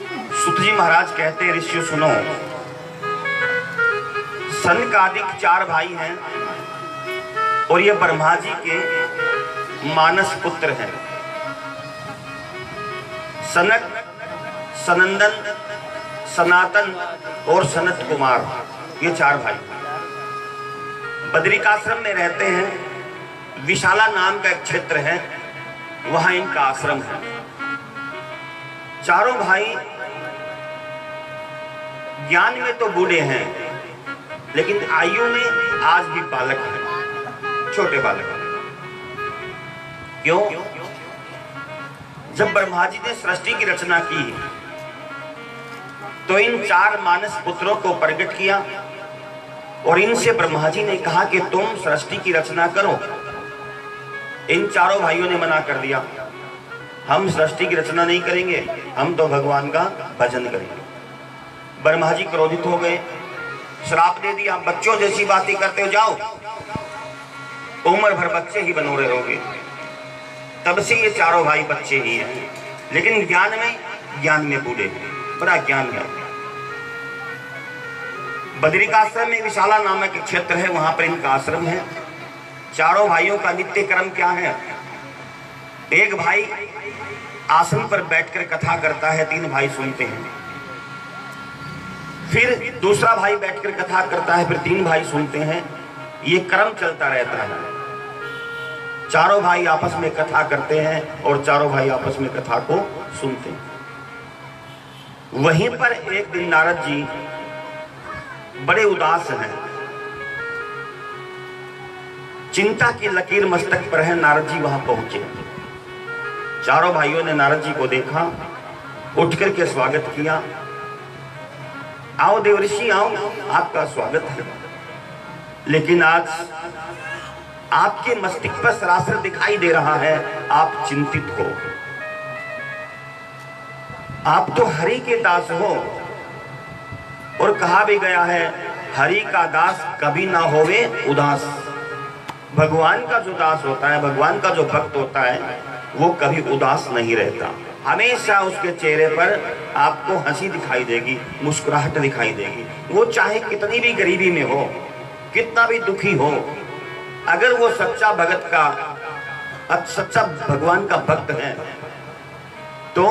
सुत जी महाराज कहते, ऋषियों सुनो, सनकादिक 4 भाई हैं और ये ब्रह्मा जी के मानस पुत्र हैं। सनक, सनंदन, सनातन और सनत कुमार, ये 4 भाई बद्रिकाश्रम में रहते हैं। विशाला नाम का एक क्षेत्र है, वहां इनका आश्रम है। चारों भाई ज्ञान में तो बूढ़े हैं, लेकिन आयु में आज भी बालक हैं, छोटे बालक हैं। क्यों? जब ब्रह्मा जी ने सृष्टि की रचना की तो इन 4 मानस पुत्रों को प्रकट किया और इनसे ब्रह्मा जी ने कहा कि तुम सृष्टि की रचना करो। इन चारों भाइयों ने मना कर दिया, हम सृष्टि की रचना नहीं करेंगे, हम तो भगवान का भजन करेंगे। ब्रह्मा जी क्रोधित हो गए, श्राप दे दिया, बच्चों जैसी बातें करते हो, जाओ, उम्र भर बच्चे ही बनो रहोगे। तब से ये चारों भाई बच्चे ही हैं, लेकिन ज्ञान में बूढ़े हैं, बड़ा ज्ञान है। बद्रिकाश्रम में विशाला नामक एक क्षेत्र है, वहां पर इनका आश्रम है। चारों भाइयों का नित्य कर्म क्या है? एक भाई आसन पर बैठकर कथा करता है, 3 भाई सुनते हैं। फिर दूसरा भाई बैठकर कथा करता है, फिर 3 भाई सुनते हैं। ये क्रम चलता रहता है। चारों भाई आपस में कथा करते हैं और चारों भाई आपस में कथा को सुनते हैं। वहीं पर एक दिन नारद जी बड़े उदास हैं, चिंता की लकीर मस्तक पर है। नारद जी वहां पहुंचे, चारों भाइयों ने नारद जी को देखा, उठ करके स्वागत किया। आओ देवऋषि आओ, आपका स्वागत है। लेकिन आज आपके मस्तिष्क पर सरासर दिखाई दे रहा है, आप चिंतित हो। आप तो हरि के दास हो, और कहा भी गया है, हरि का दास कभी ना होवे उदास। भगवान का जो दास होता है, भगवान का जो भक्त होता है, वो कभी उदास नहीं रहता। हमेशा उसके चेहरे पर आपको हंसी दिखाई देगी, मुस्कुराहट दिखाई देगी। वो चाहे कितनी भी गरीबी में हो, कितना भी दुखी हो, अगर वो सच्चा भगत का, सच्चा भगवान का भक्त है, तो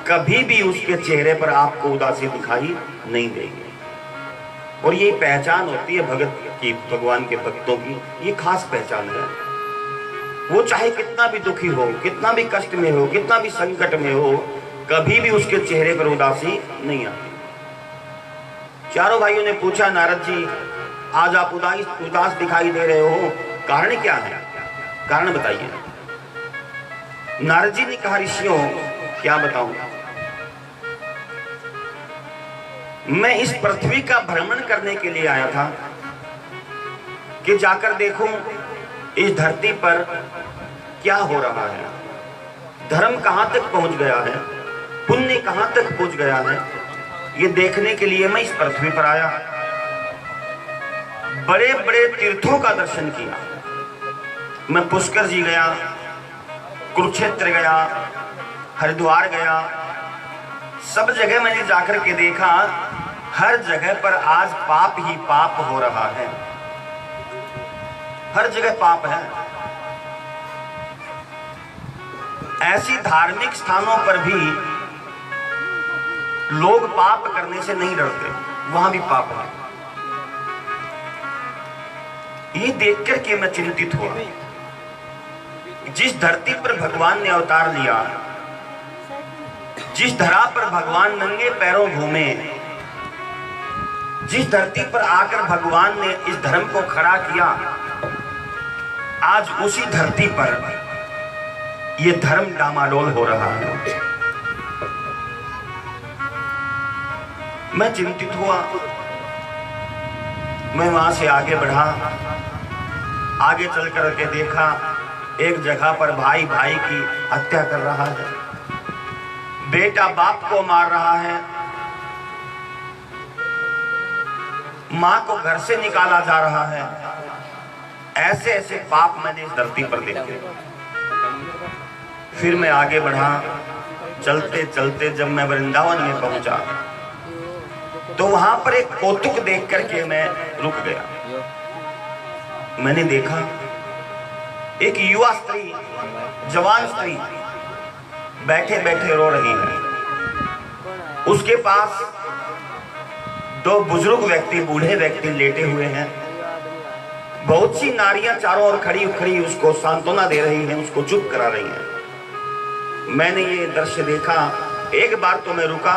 कभी भी उसके चेहरे पर आपको उदासी दिखाई नहीं देगी। और ये पहचान होती है भगत की, भगवान के भक्तों की ये खास पहचान है। वो चाहे कितना भी दुखी हो, कितना भी कष्ट में हो, कितना भी संकट में हो, कभी भी उसके चेहरे पर उदासी नहीं आती। चारों भाइयों ने पूछा, नारद जी आज आप उदास दिखाई दे रहे हो, कारण क्या है? कारण बताइए। नारद जी ने कहा, ऋषियों क्या बताऊं, मैं इस पृथ्वी का भ्रमण करने के लिए आया था कि जाकर देखूं इस धरती पर क्या हो रहा है, धर्म कहां तक पहुंच गया है, पुण्य कहां तक पहुंच गया है। ये देखने के लिए मैं इस पृथ्वी पर आया। बड़े बड़े तीर्थों का दर्शन किया। मैं पुष्कर जी गया, कुरुक्षेत्र गया, हरिद्वार गया, सब जगह मैंने जाकर के देखा, हर जगह पर आज पाप ही पाप हो रहा है, हर जगह पाप है। ऐसी धार्मिक स्थानों पर भी लोग पाप करने से नहीं डरते, वहां भी पाप है। ये देखकर के मैं चिंतित हुआ। जिस धरती पर भगवान ने अवतार लिया, जिस धरा पर भगवान नंगे पैरों घूमे, जिस धरती पर आकर भगवान ने इस धर्म को खड़ा किया, आज उसी धरती पर यह धर्म डामाडोल हो रहा है। मैं चिंतित हुआ। मैं वहां से आगे बढ़ा, आगे चल करके देखा, एक जगह पर भाई भाई की हत्या कर रहा है, बेटा बाप को मार रहा है, मां को घर से निकाला जा रहा है। ऐसे ऐसे पाप मैंने इस धरती पर देखे। फिर मैं आगे बढ़ा, चलते चलते जब मैं वृंदावन में पहुंचा तो वहां पर एक कौतुक देख करके मैं रुक गया। मैंने देखा एक युवा स्त्री, जवान स्त्री बैठे बैठे रो रही है। उसके पास दो बुजुर्ग व्यक्ति, बूढ़े व्यक्ति लेटे हुए हैं। बहुत सी नारियां चारों ओर खड़ी खड़ी उसको सांत्वना दे रही हैं, उसको चुप करा रही हैं। मैंने ये दृश्य देखा। एक बार तो मैं रुका,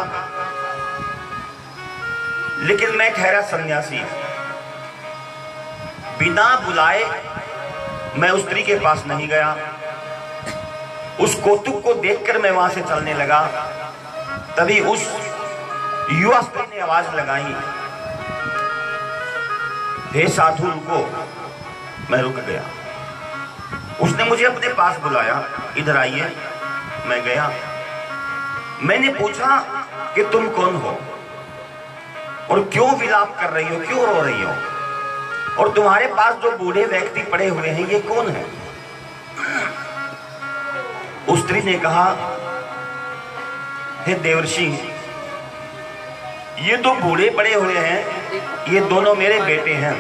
लेकिन मैं ठहरा सन्यासी। बिना बुलाए मैं उस स्त्री के पास नहीं गया। उस कौतुक को देखकर मैं वहां से चलने लगा। तभी उस युवा स्त्री ने आवाज लगाई, हे साधु रुको। मैं रुक गया। उसने मुझे अपने पास बुलाया, इधर आइए। मैं गया। मैंने पूछा कि तुम कौन हो और क्यों विलाप कर रही हो, क्यों रो रही हो, और तुम्हारे पास जो बूढ़े व्यक्ति पड़े हुए हैं ये कौन है? उस स्त्री ने कहा, हे देवर्षि, ये दो बूढ़े पड़े हुए हैं, ये दोनों मेरे बेटे हैं।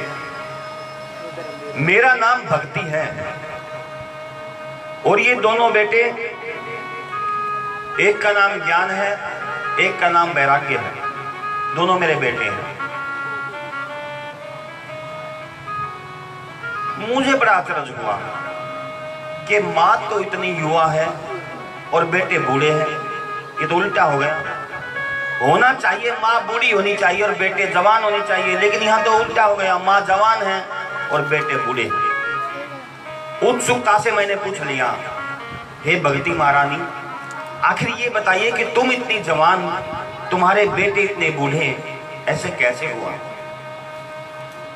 मेरा नाम भक्ति है और ये दोनों बेटे, एक का नाम ज्ञान है, एक का नाम वैराग्य है। दोनों मेरे बेटे हैं। मुझे बड़ा आश्चर्य हुआ कि मां तो इतनी युवा है और बेटे बूढ़े हैं। ये तो उल्टा हो गया। होना चाहिए मां बूढ़ी होनी चाहिए और बेटे जवान होने चाहिए, लेकिन यहां तो उल्टा हो गया। मां जवान है और बेटे बूढ़े हैं। उत्सुकता से मैंने पूछ लिया, हे भगती महारानी, आखिर ये बताइए कि तुम इतनी जवान, तुम्हारे बेटे इतने बूढ़े, ऐसे कैसे हुआ?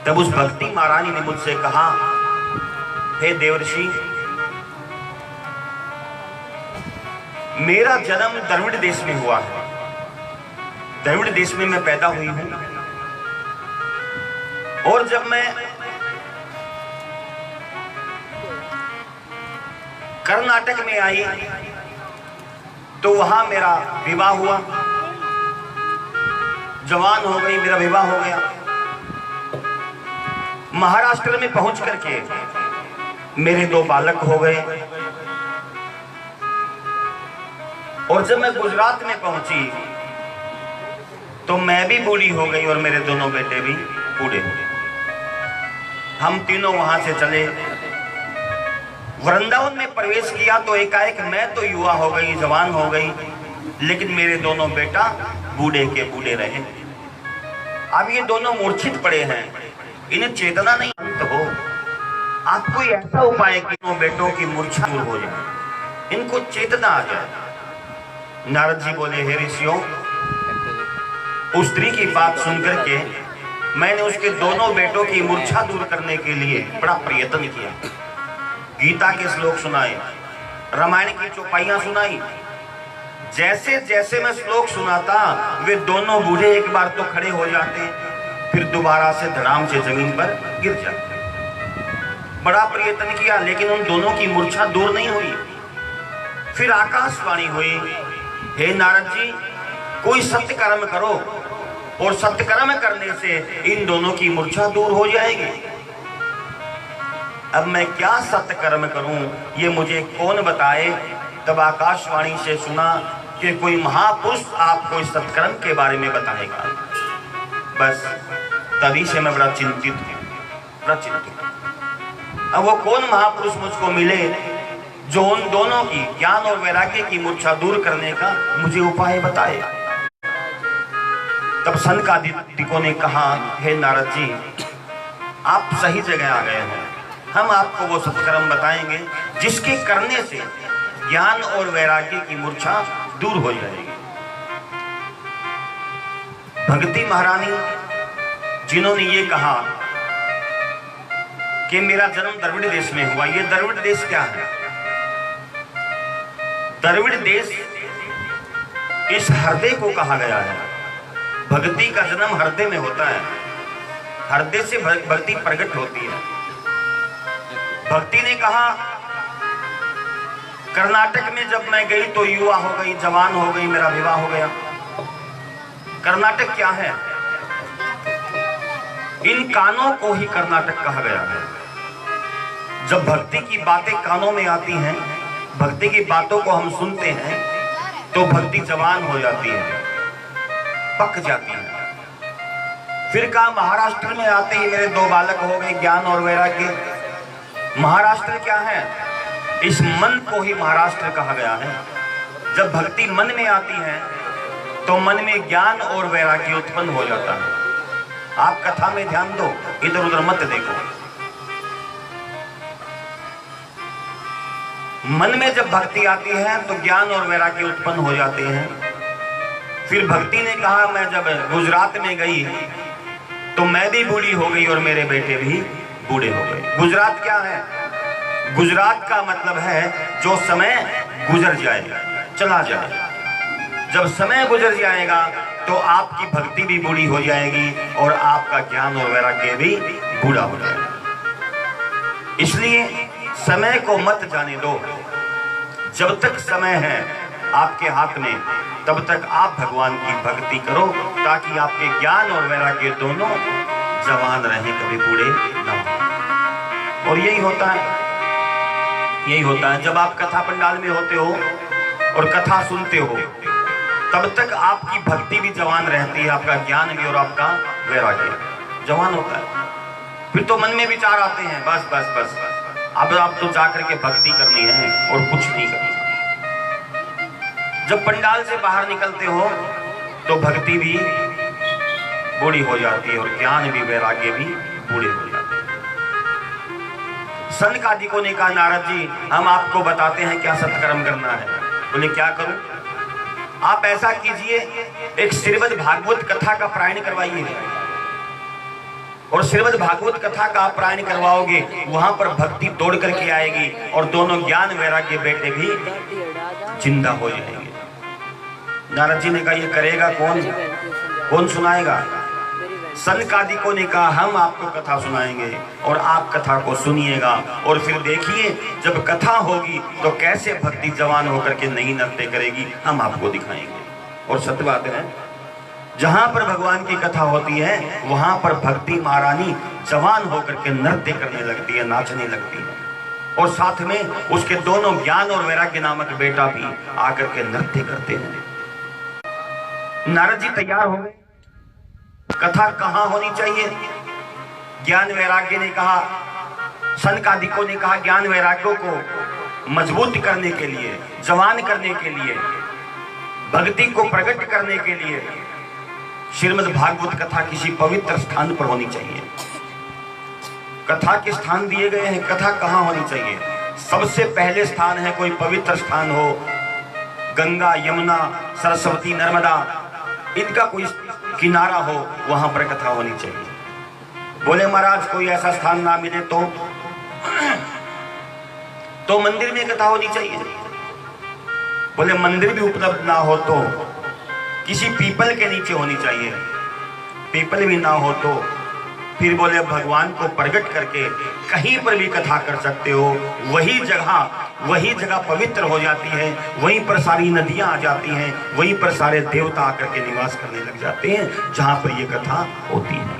तब उस भक्ति महारानी ने मुझसे कहा, हे देवर्षि, मेरा जन्म द्रविड़ देश में हुआ है। द्रविड़ देश में मैं पैदा हुई हूं और जब मैं कर्नाटक में आई तो वहां मेरा विवाह हुआ। जवान हो गई, मेरा विवाह हो गया। महाराष्ट्र में पहुंच करके मेरे दो बालक हो गए और जब मैं गुजरात में पहुंची तो मैं भी बूढ़ी हो गई और मेरे दोनों बेटे भी बूढ़े हो गए। हम तीनों वहां से चले, वृंदावन में प्रवेश किया तो एकाएक मैं तो युवा हो गई, जवान हो गई, लेकिन मेरे दोनों बेटा बूढ़े के बूढ़े रहे। अब ये दोनों मूर्छित पड़े हैं, इन्हें चेतना नहीं हो। आप कोई ऐसा उपाय कि दोनों बेटों की मूर्छा दूर हो जाए, इनको चेतना आ जाए। नारद जी बोले, हे ऋषियों, उस स्त्री की बात सुनकर के मैंने उसके दोनों बेटों की मूर्छा दूर करने के लिए बड़ा प्रयत्न किया। गीता के श्लोक सुनाए, रामायण की चौपाइयां सुनाई। जैसे जैसे मैं श्लोक सुनाता वे दोनों बूढ़े एक बार तो खड़े हो जाते, फिर दोबारा से धड़ाम से जमीन पर गिर जाते। बड़ा प्रयत्न किया लेकिन उन दोनों की मूर्छा दूर नहीं हुई। फिर आकाशवाणी हुई, हे नारद जी, कोई सत्य कर्म करो और सत्य कर्म करने से इन दोनों की मूर्छा दूर हो जाएगी। अब मैं क्या सत्य कर्म करूं, ये मुझे कौन बताए? तब आकाशवाणी से सुना कि कोई महापुरुष आपको इस सत्कर्म के बारे में बताएगा। बस तभी से मैं बड़ा चिंतित हूं। अब वो कौन महापुरुष मुझको मिले जो उन दोनों की ज्ञान और वैराग्य की मूर्छा दूर करने का मुझे उपाय बताए। तब सनकादिकों ने कहा, हे नारद जी, आप सही जगह आ गए हैं। हम आपको वो सत्कर्म बताएंगे जिसके करने से ज्ञान और वैराग्य की मूर्छा दूर हो जाएगी। भगती महारानी जिन्होंने ये कहा कि मेरा जन्म द्रविड़ देश में हुआ, ये द्रविड़ देश क्या है? द्रविड़ देश इस हृदय को कहा गया है। भक्ति का जन्म हृदय में होता है, हृदय से भक्ति प्रकट होती है। भक्ति ने कहा कर्नाटक में जब मैं गई तो युवा हो गई, जवान हो गई, मेरा विवाह हो गया। कर्नाटक क्या है? इन कानों को ही कर्नाटक कहा गया है। जब भक्ति की बातें कानों में आती हैं, भक्ति की बातों को हम सुनते हैं, तो भक्ति जवान हो जाती है, पक जाती है। फिर कहा महाराष्ट्र में आते ही मेरे 2 बालक हो गए, ज्ञान और वैराग्य। महाराष्ट्र क्या है? इस मन को ही महाराष्ट्र कहा गया है। जब भक्ति मन में आती है तो मन में ज्ञान और वैराग्य उत्पन्न हो जाता है। आप कथा में ध्यान दो, इधर उधर मत देखो। मन में जब भक्ति आती है तो ज्ञान और वैराग्य उत्पन्न हो जाते हैं। फिर भक्ति ने कहा, मैं जब गुजरात में गई तो मैं भी बूढ़ी हो गई और मेरे बेटे भी बूढ़े हो गए। गुजरात क्या है? गुजरात का मतलब है जो समय गुजर जाए, चला जाए। जब समय गुजर जाएगा तो आपकी भक्ति भी बूढ़ी हो जाएगी और आपका ज्ञान और वैराग्य भी बूढ़ा हो जाएगा। इसलिए समय को मत जाने दो। जब तक समय है आपके हाथ में, तब तक आप भगवान की भक्ति करो, ताकि आपके ज्ञान और वैराग्य दोनों जवान रहें, कभी बूढ़े ना हो। और यही होता है जब आप कथा पंडाल में होते हो और कथा सुनते हो, तब तक आपकी भक्ति भी जवान रहती है, आपका ज्ञान भी और आपका वैराग्य जवान होता है। फिर तो मन में विचार आते हैं, बस बस बस अब आप तो जाकर के भक्ति करनी है और कुछ नहीं करनी। जब पंडाल से बाहर निकलते हो तो भक्ति भी बूढ़ी हो जाती है और ज्ञान भी वैराग्य भी बूढ़े हो जाते हैं। सनकादिकों ने कहा, नारद जी हम आपको बताते हैं क्या सत्कर्म करना है। बोले क्या करूं? आप ऐसा कीजिए, एक श्रीमद् भागवत कथा का पारायण करवाइए, और श्रीमद् भागवत कथा का आप पारायण करवाओगे, वहां पर भक्ति दौड़ करके आएगी और दोनों ज्ञान वैराग्य बेटे भी जिंदा हो जाएंगे। नारद जी ने कहा, ये करेगा कौन? कौन सुनाएगा? सनकादिकों ने कहा, हम आपको कथा सुनाएंगे और आप कथा को सुनिएगा, और फिर देखिए जब कथा होगी तो कैसे भक्ति जवान होकर के नई नृत्य करेगी, हम आपको दिखाएंगे। और सत्य बात है, जहां पर भगवान की कथा होती है वहां पर भक्ति महारानी जवान होकर के नृत्य करने लगती है, नाचने लगती है, और साथ में उसके दोनों ज्ञान और वैराग्य नामक बेटा भी आकर के नृत्य करते हैं। नारद जी तैयार हो गए। कथा कहां होनी चाहिए? ज्ञान वैराग्य ने कहा, सनकादिकों ने कहा, ज्ञान वैराग्यों को मजबूत करने के लिए, जवान करने के लिए, भक्ति को प्रकट करने के लिए श्रीमद् भागवत कथा किसी पवित्र स्थान पर होनी चाहिए। कथा के स्थान दिए गए हैं, कथा कहां होनी चाहिए? सबसे पहले स्थान है कोई पवित्र स्थान हो, गंगा, यमुना, सरस्वती, नर्मदा, इनका कोई किनारा हो, वहां पर कथा होनी चाहिए। बोले महाराज कोई ऐसा स्थान ना मिले तो मंदिर में कथा होनी चाहिए। बोले मंदिर भी उपलब्ध ना हो तो किसी पीपल के नीचे होनी चाहिए, पीपल भी ना हो तो फिर बोले भगवान को प्रकट करके कहीं पर भी कथा कर सकते हो। वही जगह पवित्र हो जाती है, वहीं पर सारी नदियां आ जाती हैं, वहीं पर सारे देवता आकर के निवास करने लग जाते हैं जहां पर ये कथा होती है।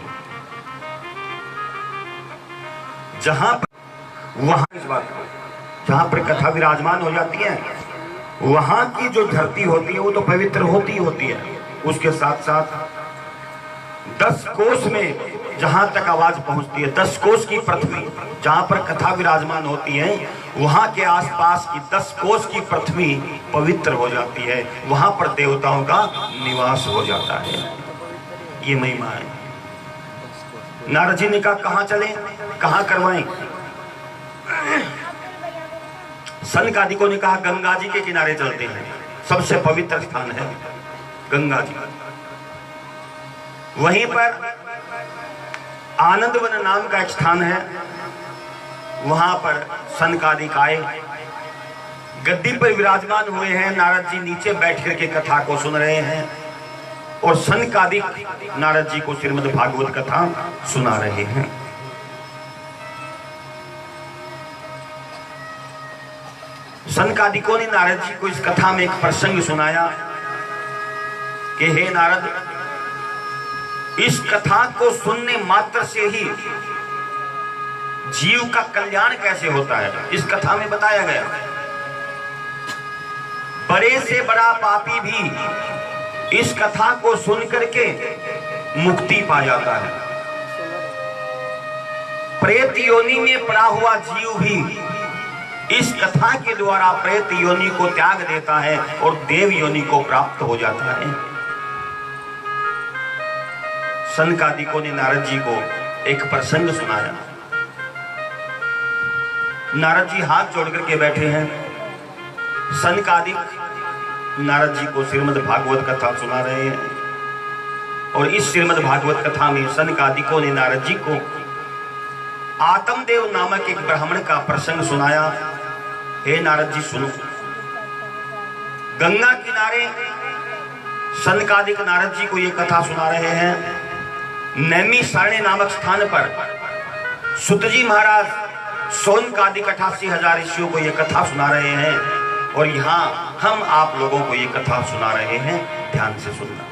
जहां पर कथा विराजमान हो जाती है, वहां की जो धरती होती है वो तो पवित्र होती है। उसके साथ साथ 10 कोस में जहां तक आवाज पहुंचती है, 10 कोस की पृथ्वी जहां पर कथा विराजमान होती है, वहां के आसपास की 10 कोस की पृथ्वी पवित्र हो जाती है, वहां पर देवताओं का निवास हो जाता है। ये महिमा है। नारद जी ने कहा कहां चले, कहां करवाएं? सनकादिकों ने कहा गंगा जी के किनारे चलते हैं, सबसे पवित्र स्थान है गंगा जी। वहीं पर आनंदवन नाम का एक स्थान है, वहां पर सनकादिक आए, गद्दी पर विराजमान हुए हैं। नारद जी नीचे बैठ करके कथा को सुन रहे हैं और सनकादिक नारद जी को श्रीमद् भागवत कथा सुना रहे हैं। सनकादिकों ने नारद जी को इस कथा में एक प्रसंग सुनाया कि हे नारद, इस कथा को सुनने मात्र से ही जीव का कल्याण कैसे होता है इस कथा में बताया गया। बड़े से बड़ा पापी भी इस कथा को सुन करके मुक्ति पा जाता है। प्रेत योनि में पड़ा हुआ जीव भी इस कथा के द्वारा प्रेत योनि को त्याग देता है और देव योनि को प्राप्त हो जाता है। सनकादिकों ने नारद जी को एक प्रसंग सुनाया। नारद जी हाथ जोड़ करके बैठे हैं। सनकादिक नारद जी को श्रीमद् भागवत कथा सुना रहे हैं और इस श्रीमद् भागवत कथा में सनकादिकों ने नारद जी को आत्मदेव नामक एक ब्राह्मण का प्रसंग सुनाया। हे नारद जी सुनो। गंगा किनारे सनकादिक नारद जी को यह कथा सुना रहे हैं। नैमिषारण्य नामक स्थान पर सुत जी महाराज सौनकादिक 88,000 ऋषियों को यह कथा सुना रहे हैं और यहां हम आप लोगों को यह कथा सुना रहे हैं। ध्यान से सुनना।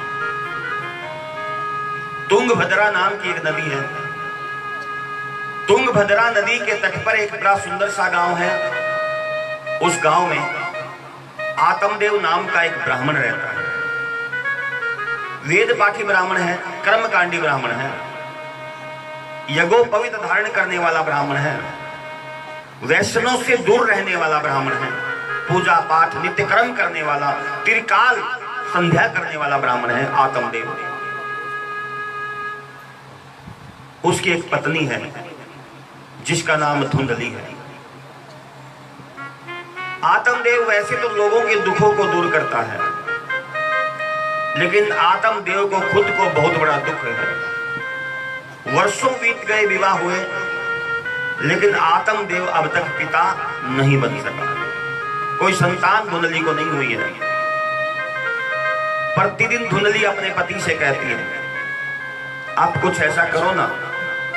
तुंगभद्रा नाम की एक नदी है। तुंगभद्रा नदी के तट पर एक बड़ा सुंदर सा गांव है। उस गांव में आत्मदेव नाम का एक ब्राह्मण रहता है। वेद पाठी ब्राह्मण है, कर्मकांडी ब्राह्मण है, यज्ञोपवीत धारण करने वाला ब्राह्मण है, वैष्णव से दूर रहने वाला ब्राह्मण है, पूजा पाठ नित्य कर्म करने वाला, त्रिकाल संध्या करने वाला ब्राह्मण है आत्मदेव। उसकी एक पत्नी है जिसका नाम धुंधली है। आत्मदेव वैसे तो लोगों के दुखों को दूर करता है, लेकिन आत्मदेव को खुद को बहुत बड़ा दुख है। वर्षों बीत गए, विवाह हुए, लेकिन आत्मदेव अब तक पिता नहीं बन सका। कोई संतान धुंधली को नहीं हुई है। प्रतिदिन धुंधली अपने पति से कहती है, आप कुछ ऐसा करो ना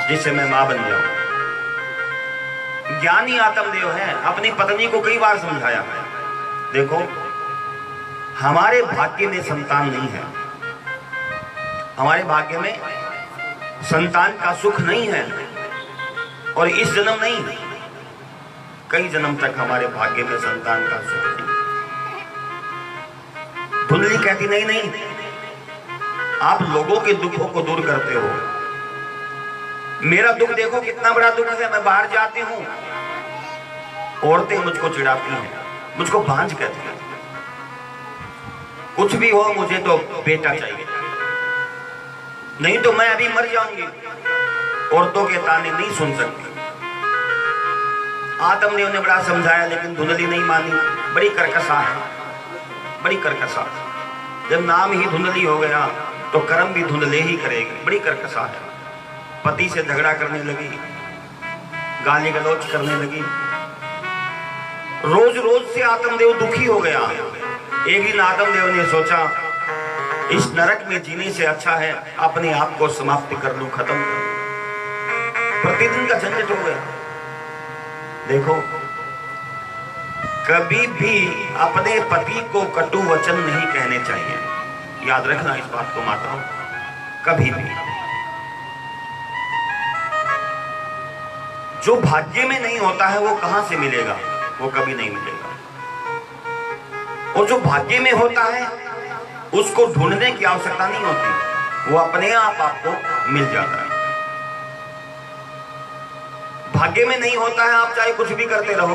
जिससे मैं मां बन जाऊं। ज्ञानी आत्मदेव है, अपनी पत्नी को कई बार समझाया है, देखो हमारे भाग्य में संतान नहीं है, हमारे भाग्य में संतान का सुख नहीं है और इस जन्म नहीं, कई जन्म तक हमारे भाग्य में संतान का सुख नहीं। धुंधली कहती नहीं नहीं, आप लोगों के दुखों को दूर करते हो, मेरा दुख देखो कितना बड़ा दुख है। मैं बाहर जाती हूं, औरतें मुझको चिढ़ाती हैं, मुझको भांज कहती हैं, कुछ भी हो मुझे तो बेटा चाहिए, नहीं तो मैं अभी मर जाऊंगी। औरतों के ताने नहीं सुन सकती। आत्मदेव ने बड़ा समझाया, लेकिन धुंधली नहीं मानी। बड़ी कर्कशा है, बड़ी कर्कशा। जब नाम ही धुंधली हो गया तो कर्म भी धुंधले ही करेगी। बड़ी कर्कशा है। पति से झगड़ा करने लगी, गाली गलौज करने लगी। रोज रोज से आत्मदेव दुखी हो गया। एक दिन आत्मदेव ने सोचा, इस नरक में जीने से अच्छा है अपने आप को समाप्त कर लूं, खत्म कर लूं। प्रतिदिन का झंझट हो गया। देखो, कभी भी अपने पति को कटु वचन नहीं कहने चाहिए। याद रखना इस बात को माताओं, कभी भी। जो भाग्य में नहीं होता है वो कहां से मिलेगा? वो कभी नहीं मिलेगा। और जो भाग्य में होता है उसको ढूंढने की आवश्यकता नहीं होती, वो अपने आप आपको मिल जाता है। भाग्य में नहीं होता है, आप चाहे कुछ भी करते रहो,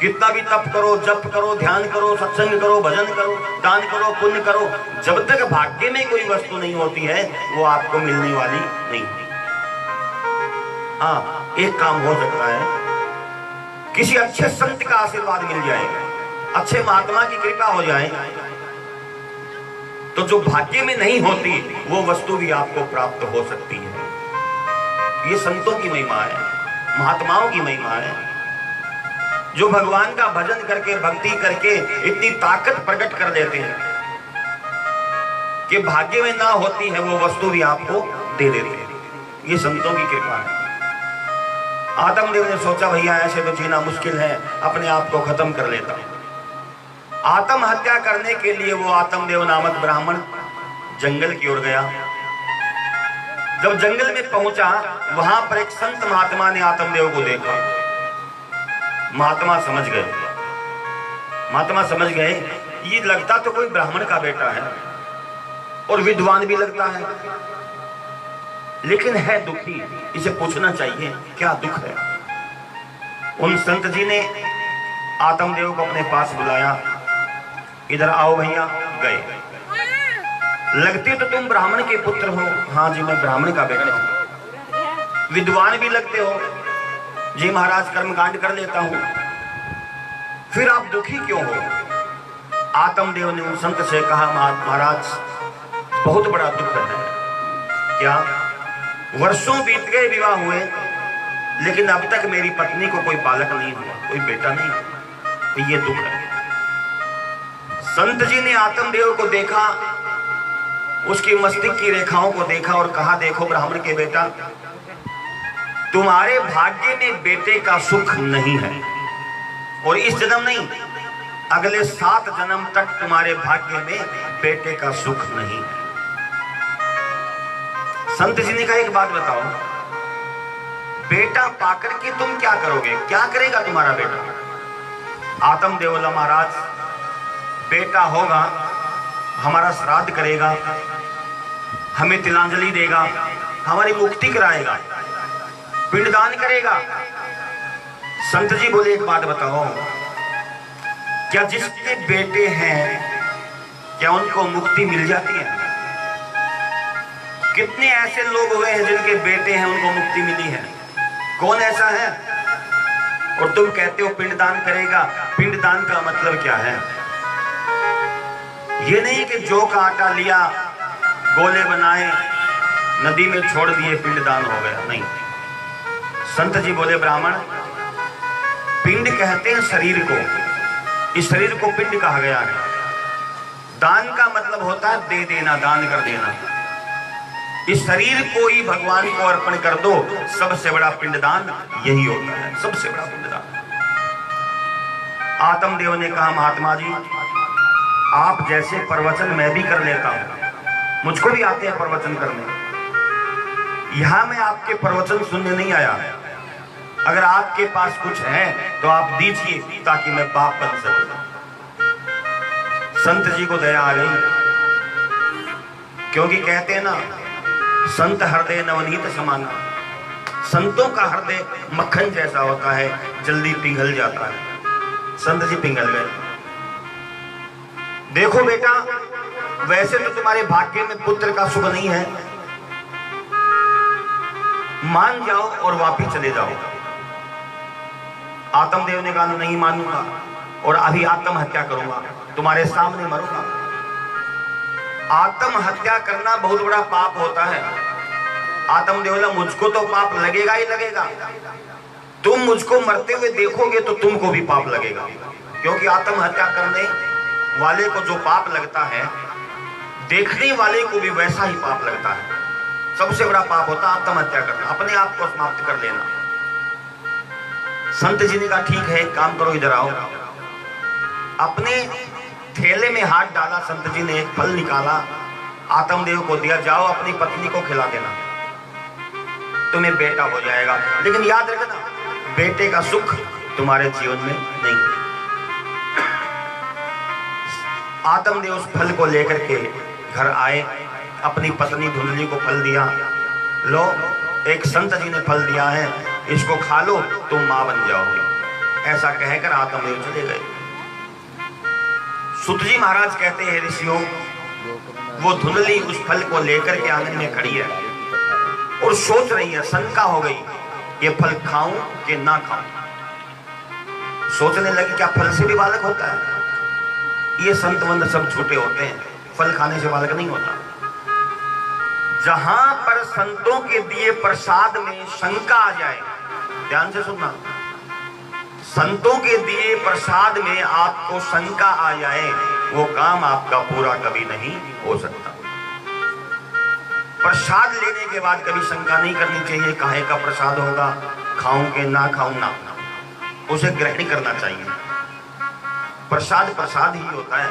कितना भी तप करो, जप करो, ध्यान करो, सत्संग करो, भजन करो, दान करो, पुण्य करो, जब तक भाग्य में कोई वस्तु नहीं होती है वो आपको मिलने वाली नहीं। हाँ, एक काम हो सकता है, किसी अच्छे संत का आशीर्वाद मिल जाए, अच्छे महात्मा की कृपा हो जाए, तो जो भाग्य में नहीं होती वो वस्तु भी आपको प्राप्त हो सकती है। ये संतों की महिमा है, महात्माओं की महिमा है, जो भगवान का भजन करके, भक्ति करके इतनी ताकत प्रकट कर देते हैं कि भाग्य में ना होती है वो वस्तु भी आपको दे देते हैं। ये संतों की कृपा है। आत्मदेव ने सोचा भैया ऐसे तो जीना मुश्किल है, अपने आप को खत्म कर लेता हूं। आत्महत्या करने के लिए वो आत्मदेव नामक ब्राह्मण जंगल की ओर गया। जब जंगल में पहुंचा, वहां पर एक संत महात्मा ने आत्मदेव को देखा। महात्मा समझ गए ये लगता तो कोई ब्राह्मण का बेटा है और विद्वान भी लगता है, लेकिन है दुखी, इसे पूछना चाहिए क्या दुख है। उन संत जी ने आत्मदेव को अपने पास बुलाया, इधर आओ भैया। गए। लगते तो तुम ब्राह्मण के पुत्र हो। हाँ जी, मैं ब्राह्मण का बेटा हूं। विद्वान भी लगते हो। जी महाराज, कर्मकांड कर लेता हूं। फिर आप दुखी क्यों हो? आत्मदेव ने उन संत से कहा, महाराज बहुत बड़ा दुख है। क्या? वर्षों बीत गए, विवाह हुए, लेकिन अब तक मेरी पत्नी को कोई बालक नहीं हुआ, कोई बेटा नहीं हुआ, तो ये दुख है। संत जी ने आत्मदेव को देखा, उसकी मस्तिष्क की रेखाओं को देखा और कहा, देखो ब्राह्मण के बेटा, तुम्हारे भाग्य में बेटे का सुख नहीं है, और इस जन्म नहीं, अगले 7 जन्म तक तुम्हारे भाग्य में बेटे का सुख नहीं है। संत जी ने कहा, एक बात बताओ, बेटा पाकर के तुम क्या करोगे? क्या करेगा तुम्हारा बेटा? आत्मदेव बोला, महाराज बेटा होगा, हमारा श्राद्ध करेगा, हमें तिलांजलि देगा, हमारी मुक्ति कराएगा, पिंडदान करेगा। संत जी बोले, एक बात बताओ, क्या जिसके बेटे हैं क्या उनको मुक्ति मिल जाती है? कितने ऐसे लोग हुए हैं जिनके बेटे हैं, उनको मुक्ति मिली है? कौन ऐसा है? और तुम कहते हो पिंडदान करेगा। पिंडदान का मतलब क्या है? ये नहीं कि जौ का आटा लिया, गोले बनाए, नदी में छोड़ दिए, पिंडदान हो गया, नहीं। संत जी बोले, ब्राह्मण, पिंड कहते हैं शरीर को, इस शरीर को पिंड कहा गया है। दान का मतलब होता है दे देना, दान कर देना। इस शरीर को ही भगवान को अर्पण कर दो, सबसे बड़ा पिंडदान यही होता है, सबसे बड़ा पिंडदान। आत्मदेव ने कहा, महात्मा जी आप जैसे प्रवचन मैं भी कर लेता हूं, मुझको भी आते हैं प्रवचन करने। यहां मैं आपके प्रवचन सुनने नहीं आया, अगर आपके पास कुछ है तो आप दीजिए ताकि मैं बाप बन सकूं। संत जी को दया आ गई, क्योंकि कहते हैं ना, संत हृदय नवनीत समाना। संतों का हृदय मक्खन जैसा होता है, जल्दी पिघल जाता है। संत जी पिघल गए। देखो बेटा, वैसे तो तुम्हारे भाग्य में पुत्र का सुख नहीं है, मान जाओ और वापिस चले जाओ। आत्मदेव ने कहा, नहीं मानूंगा और अभी आत्महत्या करूंगा, तुम्हारे सामने मरूंगा। आत्महत्या करना बहुत बड़ा पाप होता है। आत्मदेव बोला, मुझको तो पाप लगेगा ही लगेगा, तुम मुझको मरते हुए देखोगे तो तुमको भी पाप लगेगा, क्योंकि आत्महत्या करने वाले को जो पाप लगता है, देखने वाले को भी वैसा ही पाप लगता है। सबसे बड़ा पाप होता है आत्महत्या करना, अपने आप को समाप्त कर लेना। संत जी ने कहा, ठीक है, एक काम करो, इधर आओ। अपने थैले में हाथ डाला, संत जी ने एक फल निकाला, आत्मदेव को दिया, जाओ अपनी पत्नी को खिला देना, तुम्हें बेटा हो जाएगा। लेकिन याद रखना, बेटे का सुख तुम्हारे जीवन में नहीं। आत्मदेव उस फल को लेकर के घर आए, अपनी पत्नी धुंधली को फल दिया। लो, एक संत जी ने फल दिया है, इसको खा लो, तुम मां बन जाओगे। ऐसा कहकर आत्मदेव चले गए। सुत जी महाराज कहते हैं, ऋषियों, वो धुंधली उस फल को लेकर के आंगन में खड़ी है और सोच रही है, शंका हो गई, ये फल खाऊं कि ना खाऊं। सोचने लगी, क्या फल से भी बालक होता है? ये संत वंद सब झूठे होते हैं, फल खाने से बालक नहीं होता। जहां पर संतों के दिए प्रसाद में शंका आ जाए, ध्यान से सुनना, संतों के दिए प्रसाद में आपको शंका आ जाए, वो काम आपका पूरा कभी नहीं हो सकता। प्रसाद लेने के बाद कभी शंका नहीं करनी चाहिए, काहे का प्रसाद होगा, खाऊं के ना खाऊं ना, उसे ग्रहण करना चाहिए। प्रसाद प्रसाद ही होता है।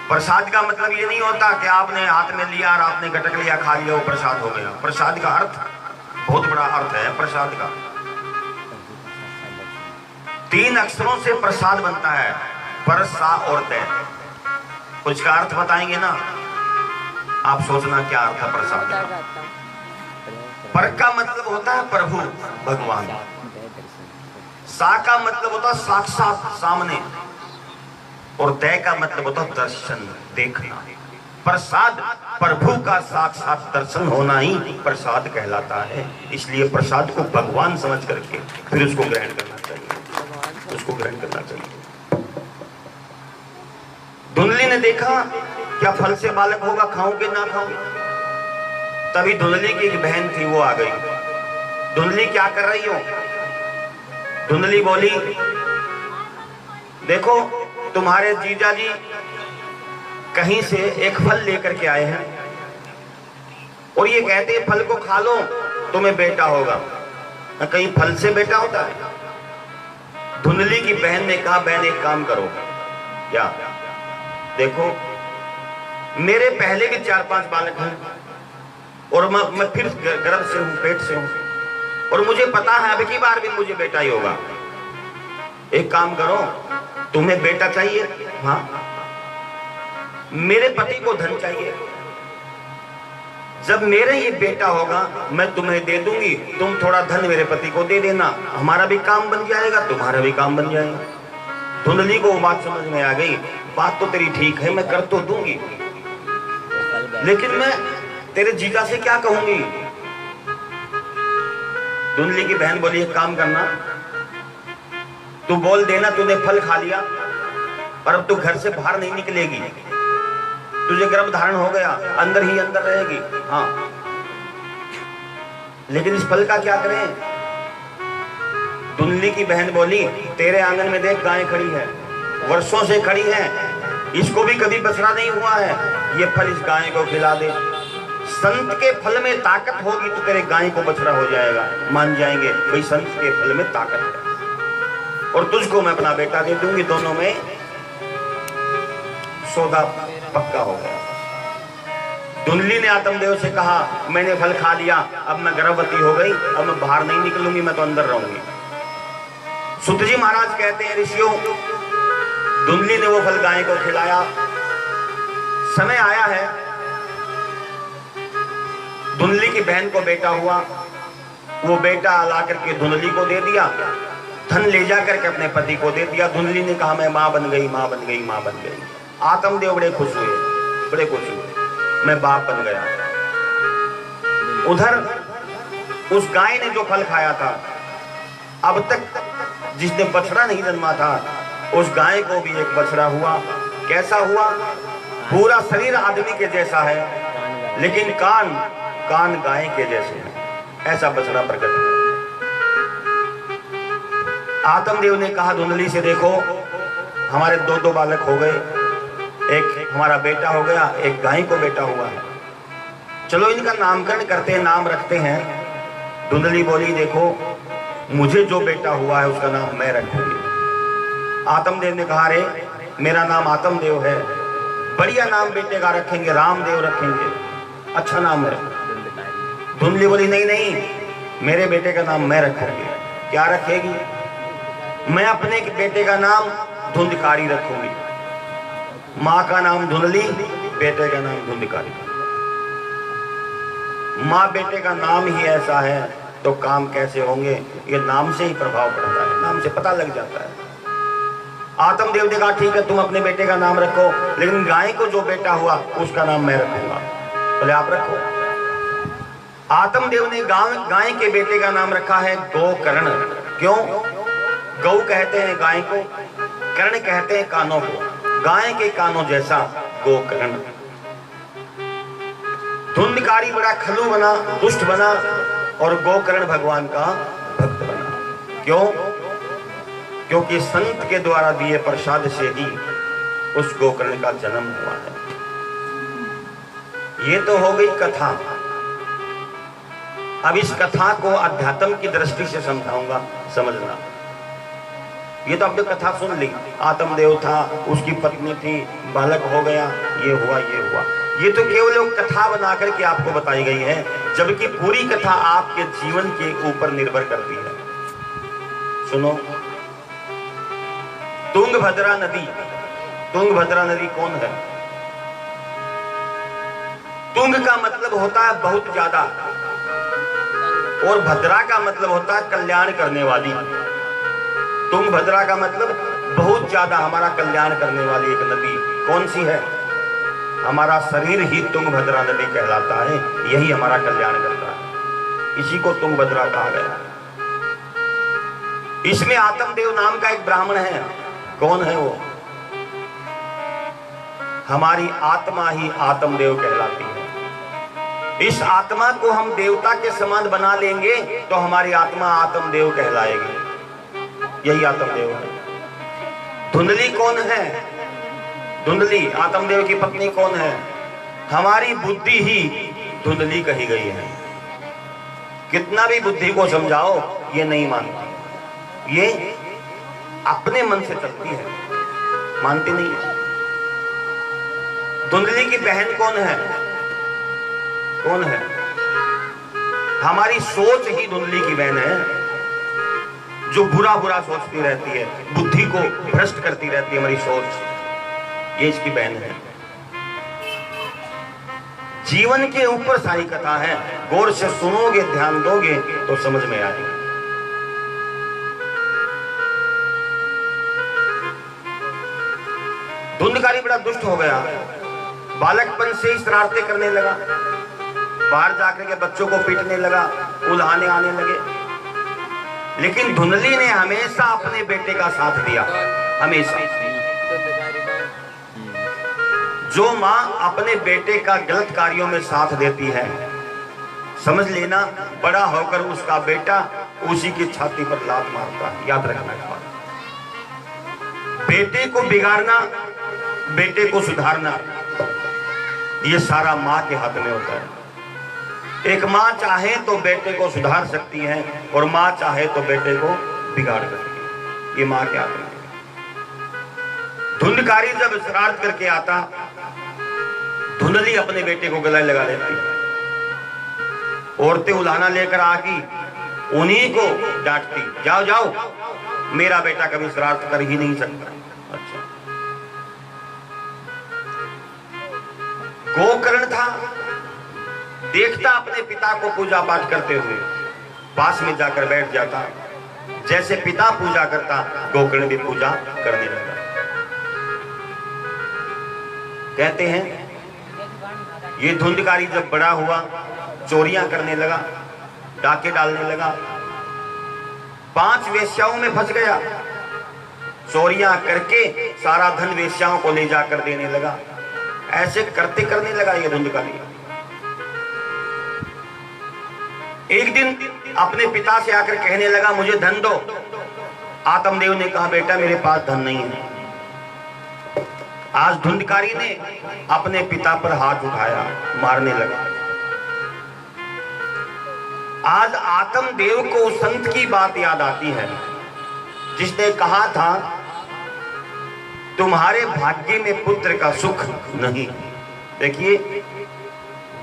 प्रसाद का मतलब ये नहीं होता कि आपने हाथ में लिया और आपने गटक लिया, खा लिया, वो प्रसाद हो गया। प्रसाद का अर्थ बहुत बड़ा अर्थ है। प्रसाद का 3 अक्षरों से प्रसाद बनता है, पर, सा और तय। कुछ का अर्थ बताएंगे ना, आप सोचना क्या अर्थ है प्रसाद का। पर का मतलब होता है प्रभु भगवान, सा का मतलब होता है साक्षात सामने, और तय का मतलब होता है दर्शन देखना। प्रसाद प्रभु का साक्षात दर्शन होना ही प्रसाद कहलाता है। इसलिए प्रसाद को भगवान समझ करके फिर उसको ग्रहण करना चाहिए, उसको ग्रहण करना चाहिए। धुंधली ने देखा क्या फल से बालक होगा, खाऊं कि ना खाऊं। तभी धुंधली की एक बहन थी, वो आ गई। धुंधली क्या कर रही हो? धुंधली बोली, देखो तुम्हारे जीजा जी कहीं से एक फल लेकर के आए हैं और ये कहते हैं फल को खा लो तुम्हें बेटा होगा। कहीं फल से बेटा होता है? धुंधली की बहन ने कहा, बहन एक काम करो, क्या देखो मेरे पहले भी 4-5 बालक हैं और मैं फिर गर्भ से हूं, पेट से हूं, और मुझे पता है अब की बार भी मुझे बेटा ही होगा। एक काम करो, तुम्हें बेटा चाहिए? हाँ। मेरे पति को धन चाहिए, जब मेरे ये बेटा होगा मैं तुम्हें दे दूंगी, तुम थोड़ा धन मेरे पति को दे देना, हमारा भी काम बन जाएगा, तुम्हारा भी काम बन जाएगा। धुंधली को वो बात समझ में आ गई, बात तो तेरी ठीक है, मैं कर तो दूंगी, लेकिन मैं तेरे जीजा से क्या कहूंगी। धुंधली की बहन बोली, एक काम करना, तू बोल देना तूने फल खा लिया और अब तू घर से बाहर नहीं निकलेगी, तुझे गर्भ धारण हो गया, अंदर ही अंदर रहेगी। हाँ, लेकिन इस फल का क्या करें? धुंधली की बहन बोली, तेरे आंगन में देख गाय खड़ी है, वर्षों से खड़ी है, इसको भी कभी बछड़ा नहीं हुआ है, ये फल इस गाय को खिला दे। संत के फल में ताकत होगी तो तेरे गाय को बछड़ा हो जाएगा, मान जाएंगे भाई संत के फल में ताकत है, और तुझको मैं अपना बेटा दे दूंगी। दोनों में सौदा पक्का हो गया। धुंधली ने आत्मदेव से कहा, मैंने फल खा लिया, अब मैं गर्भवती हो गई, अब मैं बाहर नहीं निकलूंगी, मैं तो अंदर रहूंगी। सुत जी महाराज कहते हैं, ऋषियों, धुंधली ने वो फल गाय को खिलाया। समय आया है, धुंधली की बहन को बेटा हुआ, वो बेटा ला करके धुंधली को दे दिया, धन ले जा करके अपने पति को दे दिया। धुंधली ने कहा, मैं मां बन गई, मां बन गई, मां बन गई। आत्मदेव बड़े खुश हुए, बड़े खुश हुए, मैं बाप बन गया। उधर उस गाय ने जो फल खाया था, अब तक जिसने बछड़ा नहीं जन्मा था, उस गाय को भी एक बछड़ा हुआ। कैसा हुआ? पूरा शरीर आदमी के जैसा है, लेकिन कान गाय के जैसे हैं, ऐसा बछड़ा प्रकट हुआ। आत्मदेव ने कहा धुंधली से, देखो हमारे 2 बालक हो गए, एक हमारा बेटा हो गया, एक गाय को बेटा हुआ है, चलो इनका नामकरण करते हैं, नाम रखते हैं। धुंधली बोली, देखो मुझे जो बेटा हुआ है उसका नाम मैं रखूंगी। आत्मदेव ने कहा, रे मेरा नाम आत्मदेव है, बढ़िया नाम बेटे का रखेंगे, रामदेव रखेंगे, अच्छा नाम है। धुंधली बोली, नहीं नहीं, मेरे बेटे का नाम मैं रखूंगी। क्या रखेगी? मैं अपने बेटे का नाम धुंधकारी रखूंगी। माँ का नाम धुंधली, बेटे का नाम धुंधकारी। माँ बेटे का नाम ही ऐसा है तो काम कैसे होंगे? ये नाम से ही प्रभाव पड़ता है, नाम से पता लग जाता है। आत्मदेव ने कहा, ठीक है तुम अपने बेटे का नाम रखो, लेकिन गाय को जो बेटा हुआ उसका नाम मैं रखूंगा। बोले आप रखो। आत्मदेव ने गाय के बेटे का नाम रखा है गोकर्ण। क्यों? गौ कहते हैं गाय को, कर्ण कहते हैं कानों को, गाय के कानों जैसा गोकर्ण। धुंधकारी बड़ा खलू बना, दुष्ट बना, और गोकर्ण भगवान का भक्त बना। क्यों? क्योंकि संत के द्वारा दिए प्रसाद से ही उस गोकर्ण का जन्म हुआ है। ये तो हो गई कथा। अब इस कथा को अध्यात्म की दृष्टि से समझाऊंगा, समझना। ये तो आपने कथा सुन ली, आत्मदेव था, उसकी पत्नी थी, बालक हो गया, ये हुआ ये हुआ। ये तो केवल कथा बना करके आपको बताई गई है, जबकि पूरी कथा आपके जीवन के ऊपर निर्भर करती है। सुनो, तुंगभद्रा नदी। तुंगभद्रा नदी कौन है? तुंग का मतलब होता है बहुत ज्यादा, और भद्रा का मतलब होता है कल्याण करने वाली। तुंगभद्रा का मतलब बहुत ज्यादा हमारा कल्याण करने वाली एक नदी। कौन सी है? हमारा शरीर ही तुंगभद्रा नदी कहलाता है, यही हमारा कल्याण करता है, इसी को तुंगभद्रा कहा गया। इसमें आत्मदेव नाम का एक ब्राह्मण है। कौन है वो? हमारी आत्मा ही आत्मदेव कहलाती है। इस आत्मा को हम देवता के समान बना लेंगे तो हमारी आत्मा आत्मदेव कहलाएगी, यही आत्मदेव है। धुंधली कौन है? धुंधली आत्मदेव की पत्नी कौन है? हमारी बुद्धि ही धुंधली कही गई है। कितना भी बुद्धि को समझाओ ये नहीं मानती, ये अपने मन से चलती है, मानती नहीं है। धुंधली की बहन कौन है? कौन है? हमारी सोच ही धुंधली की बहन है, जो बुरा बुरा सोचती रहती है, बुद्धि को भ्रष्ट करती रहती है हमारी सोच, ये इसकी बहन है। जीवन के ऊपर सारी कथा है, गौर से सुनोगे, ध्यान दोगे तो समझ में आएगी। धुंधकारी बड़ा दुष्ट हो गया, बालकपन से ही शरारतें करने लगा, बाहर जाकर के बच्चों को पीटने लगा, उल्हाने आने लगे। लेकिन धुंधली ने हमेशा अपने बेटे का साथ दिया, हमेशा। जो मां अपने बेटे का गलत कार्यों में साथ देती है, समझ लेना बड़ा होकर उसका बेटा उसी की छाती पर लात मारता है। याद रखना इस बात। बेटे को बिगाड़ना, बेटे को सुधारना, ये सारा मां के हाथ में होता है। एक मां चाहे तो बेटे को सुधार सकती है, और मां चाहे तो बेटे को बिगाड़ सकती है, ये मां के हाथ में। धुंधकारी जब शरारत करके आता, धुंधली अपने बेटे को गले लगा लेती। औरतें उलाहना लेकर आकी उन्हीं को डांटती, जाओ जाओ, मेरा बेटा कभी शरारत कर ही नहीं सकता। अच्छा, गोकर्ण था, देखता अपने पिता को पूजा पाठ करते हुए, पास में जाकर बैठ जाता। जैसे पिता पूजा करता, गोकर्ण भी पूजा करने लगा। कहते हैं ये धुंधकारी जब बड़ा हुआ, चोरियां करने लगा, डाके डालने लगा, 5 वेश्याओं में फंस गया। चोरियां करके सारा धन वेश्याओं को ले जाकर देने लगा। ऐसे करने लगा ये धुंधकारी। एक दिन अपने पिता से आकर कहने लगा, मुझे धन दो। आत्मदेव ने कहा, बेटा मेरे पास धन नहीं है। आज धुंधकारी ने अपने पिता पर हाथ उठाया, मारने लगा। आज आत्मदेव को संत की बात याद आती है, जिसने कहा था, तुम्हारे भाग्य में पुत्र का सुख नहीं। देखिए,